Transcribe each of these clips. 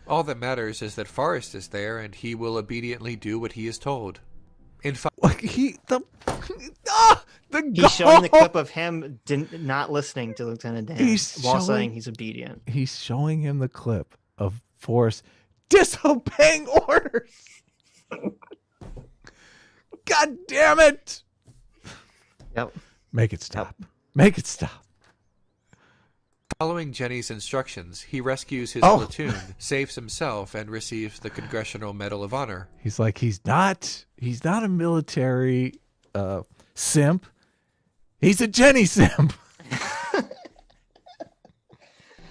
All that matters is that Forrest is there, and he will obediently do what he is told. In fact, Like He's showing the clip of him not listening to Lieutenant Dan while showing, saying he's obedient. He's showing him the clip of Forrest disobeying orders. God damn it! Yep. Make it stop. Make it stop. following Jenny's instructions, he rescues his platoon, saves himself, and receives the Congressional Medal of Honor. He's like, he's not a military simp. He's a Jenny simp.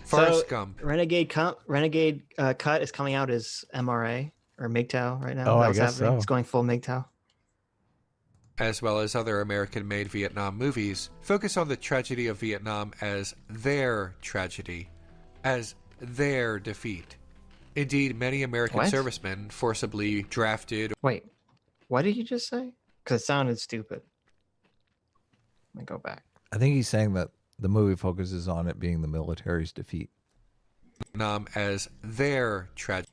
Forrest Gump. Renegade Cut is coming out as MRA or MGTOW right now. Oh, I guess so. It's going full MGTOW. As well as other American-made Vietnam movies, focus on the tragedy of Vietnam as their tragedy, as their defeat. Indeed, many American servicemen forcibly drafted... Wait, what did you just say? Because it sounded stupid. Let me go back. I think he's saying that the movie focuses on it being the military's defeat. Vietnam as their tragedy.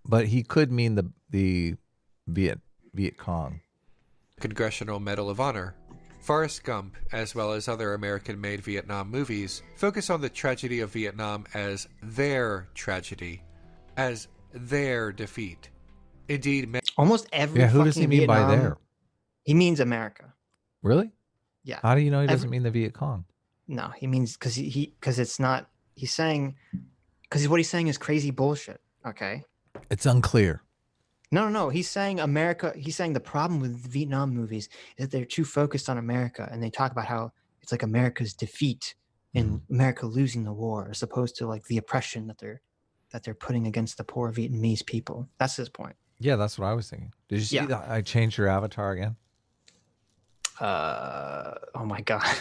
But he could mean the Viet Cong. Congressional Medal of Honor. Forrest Gump, as well as other American-made Vietnam movies, focus on the tragedy of Vietnam as their tragedy, as their defeat. Indeed, almost every who does he mean Vietnam, by there? He means America. Really? Yeah. How do you know he doesn't mean the Viet Cong? No, he means because it's not. He's saying because what he's saying is crazy bullshit. Okay. It's unclear. No. He's saying America. He's saying the problem with Vietnam movies is that they're too focused on America, and they talk about how it's like America's defeat and America losing the war, as opposed to like the oppression that they're putting against the poor Vietnamese people. That's his point. Yeah, that's what I was thinking. Did you see that I changed your avatar again? Oh my god.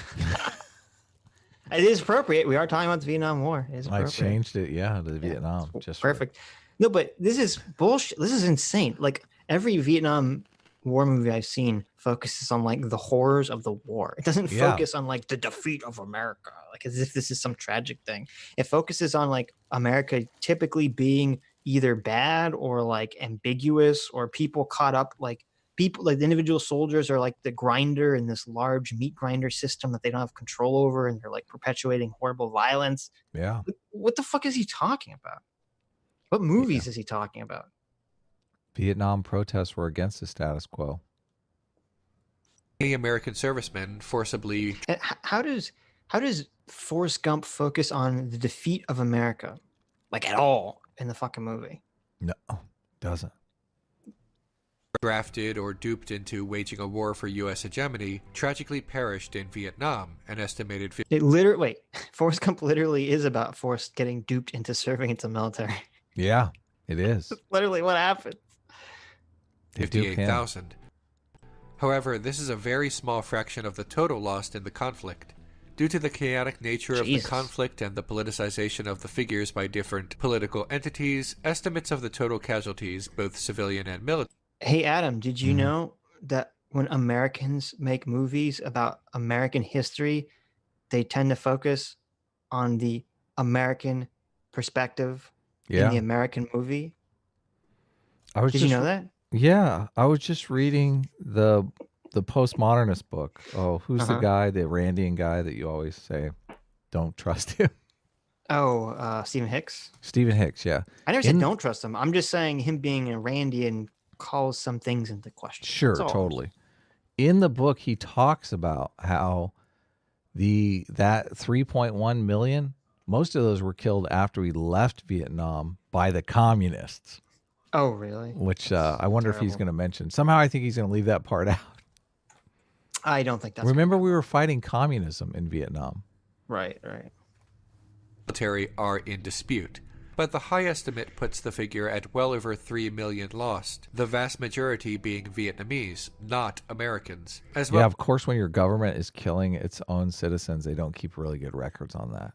It is appropriate. We are talking about the Vietnam War. It is appropriate. I changed it, to Vietnam. Just perfect. No, but this is bullshit. This is insane. Like every Vietnam War movie I've seen focuses on like the horrors of the war. It doesn't focus on like the defeat of America, like as if this is some tragic thing. It focuses on like America typically being either bad or like ambiguous, or people caught up, like people like the individual soldiers are like the grinder in this large meat grinder system that they don't have control over, and they're like perpetuating horrible violence. Yeah. What the fuck is he talking about? What movies is he talking about? Vietnam protests were against the status quo. Many American servicemen forcibly... How does Forrest Gump focus on the defeat of America? Like at all in the fucking movie? No, doesn't. Drafted or duped into waging a war for U.S. hegemony, tragically perished in Vietnam, an estimated... Forrest Gump literally is about Forrest getting duped into serving into the military. Yeah, it is. That's literally what happened. 58,000. However, this is a very small fraction of the total lost in the conflict. Due to the chaotic nature of the conflict and the politicization of the figures by different political entities, estimates of the total casualties, both civilian and military... Hey, Adam, did you know that when Americans make movies about American history, they tend to focus on the American perspective in the American movie? Did you know that? Yeah, I was just reading the postmodernist book. Oh, who's the guy, the Randian guy that you always say, don't trust him? Oh, Stephen Hicks? Stephen Hicks, yeah. I never said don't trust him. I'm just saying him being a Randian calls some things into question. Sure, totally. In the book, he talks about how that 3.1 million, most of those were killed after we left Vietnam by the communists. Oh, really? Which I wonder if he's going to mention. Somehow I think he's going to leave that part out. I don't think that's... Remember, we were fighting communism in Vietnam. Right. Military are in dispute, but the high estimate puts the figure at well over 3 million lost, the vast majority being Vietnamese, not Americans. As well. Yeah, of course, when your government is killing its own citizens, they don't keep really good records on that.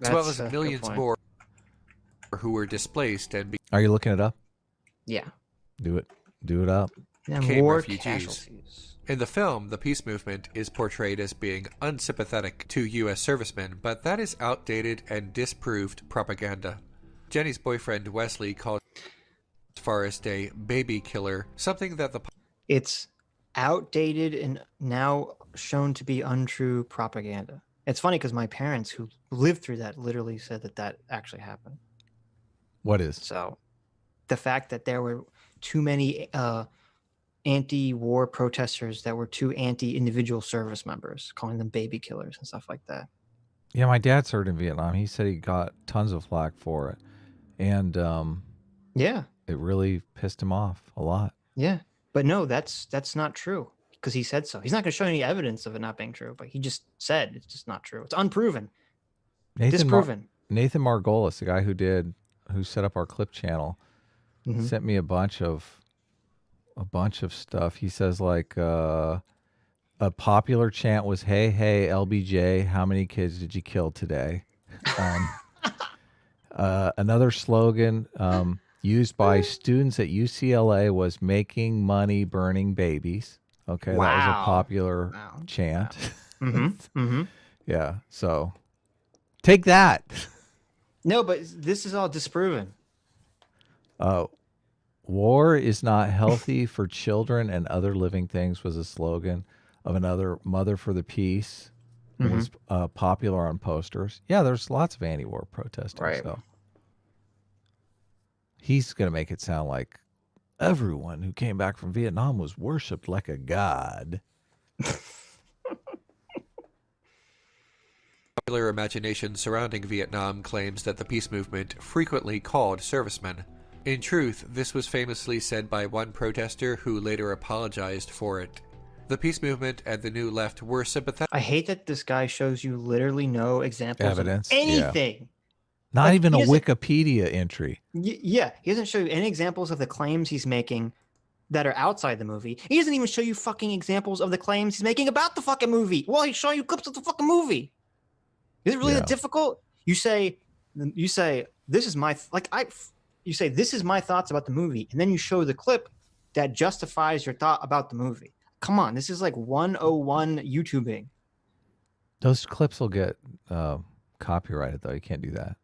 As well as millions more who were displaced and Are you looking it up? Yeah. Do it up. And war casualties. In the film, the peace movement is portrayed as being unsympathetic to U.S. servicemen, but that is outdated and disproved propaganda. Jenny's boyfriend Wesley called Forrest a baby killer, something that the... It's outdated and now shown to be untrue propaganda. It's funny because my parents, who lived through that, literally said that that actually happened. What is? So the fact that there were too many anti-war protesters that were too anti-individual service members, calling them baby killers and stuff like that. Yeah, my dad served in Vietnam. He said he got tons of flack for it. And yeah, it really pissed him off a lot. Yeah. But no, that's not true because he said so. He's not going to show any evidence of it not being true, but he just said it's just not true. It's unproven. Disproven. Nathan Margolis, the guy who set up our clip channel, sent me a bunch of stuff. He says like a popular chant was, "Hey, hey, LBJ, how many kids did you kill today?" Another slogan used by students at UCLA was "making money burning babies." Okay, wow. That was a popular chant. Wow. Yeah, so take that. No, but this is all disproven. War is not healthy for children and other living things was a slogan of another Mother for the Peace. It was popular on posters. Yeah, there's lots of anti-war protesting. Right. So he's going to make it sound like everyone who came back from Vietnam was worshipped like a god. Popular imagination surrounding Vietnam claims that the peace movement frequently called servicemen. In truth, this was famously said by one protester who later apologized for it. The peace movement and the New Left were sympathetic. I hate that this guy shows you literally no examples Evidence, of anything. Yeah. Not even a Wikipedia entry. Yeah, he doesn't show you any examples of the claims he's making that are outside the movie. He doesn't even show you fucking examples of the claims he's making about the fucking movie. Well, he's showing you clips of the fucking movie. Is it really that difficult? You say, this is my you say this is my thoughts about the movie, and then you show the clip that justifies your thought about the movie. Come on, this is like 101 YouTubing. Those clips will get copyrighted though. You can't do that.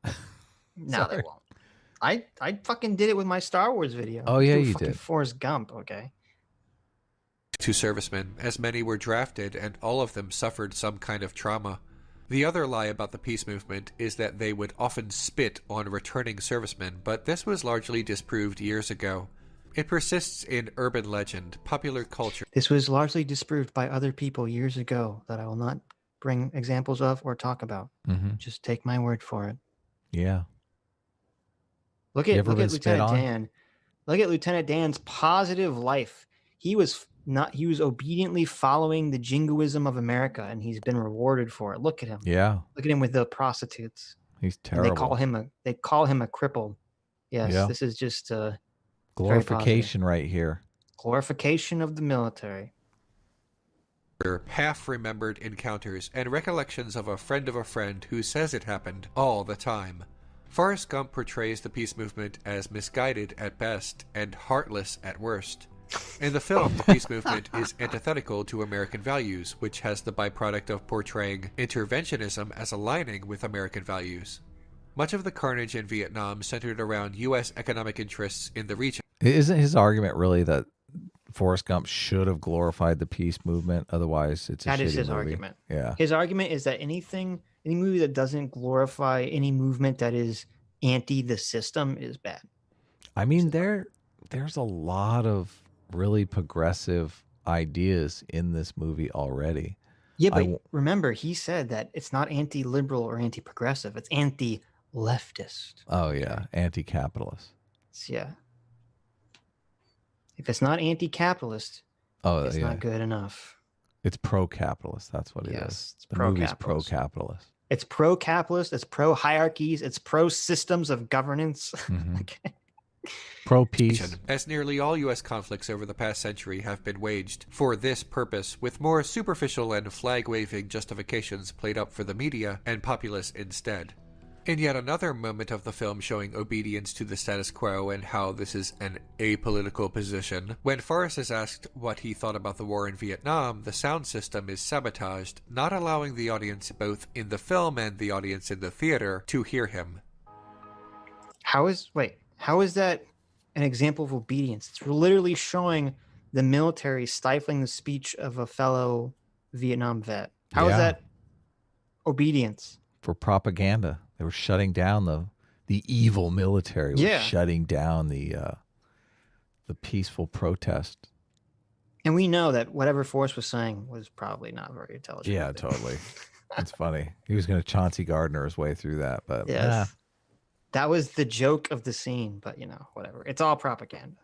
No, they won't. I fucking did it with my Star Wars video. Oh yeah, you did. Forrest Gump, okay. To servicemen, as many were drafted and all of them suffered some kind of trauma. The other lie about the peace movement is that they would often spit on returning servicemen, but this was largely disproved years ago. It persists in urban legend, popular culture. This was largely disproved by other people years ago that I will not bring examples of or talk about. Just take my word for it. Yeah. Look at Lieutenant Dan. Look at Lieutenant Dan's positive life. He was obediently following the jingoism of America, and he's been rewarded for it. Look at him. Yeah. Look at him with the prostitutes. He's terrible. And they call him a cripple. Yes, yeah. This is just glorification right here. Glorification of the military. Half-remembered encounters and recollections of a friend who says it happened all the time. Forrest Gump portrays the peace movement as misguided at best and heartless at worst. In the film, the peace movement is antithetical to American values, which has the byproduct of portraying interventionism as aligning with American values. Much of the carnage in Vietnam centered around U.S. economic interests in the region. Isn't his argument really that Forrest Gump should have glorified the peace movement? Otherwise, it's a shitty movie. That is his argument. Yeah. His argument is that any movie that doesn't glorify any movement that is anti the system is bad. I mean, there's a lot of really progressive ideas in this movie already. Yeah, but remember, he said that it's not anti-liberal or anti-progressive. It's anti-leftist. Oh, yeah. Anti-capitalist. Yeah. If it's not anti-capitalist, it's not good enough. It's pro-capitalist. That's what it is. The movie's pro-capitalist. It's pro-capitalist. It's pro-hierarchies. It's pro-systems of governance. Okay. Pro-peace. As nearly all U.S. conflicts over the past century have been waged for this purpose, with more superficial and flag-waving justifications played up for the media and populace instead. In yet another moment of the film showing obedience to the status quo and how this is an apolitical position, when Forrest is asked what he thought about the war in Vietnam, the sound system is sabotaged, not allowing the audience both in the film and the audience in the theater to hear him. How is that an example of obedience? It's literally showing the military stifling the speech of a fellow Vietnam vet. How is that obedience? For propaganda. They were shutting down the evil military was shutting down the peaceful protest. And we know that whatever Forrest was saying was probably not very intelligent. Yeah, totally. It's funny. He was going to Chauncey Gardner his way through that, but that was the joke of the scene. But whatever. It's all propaganda.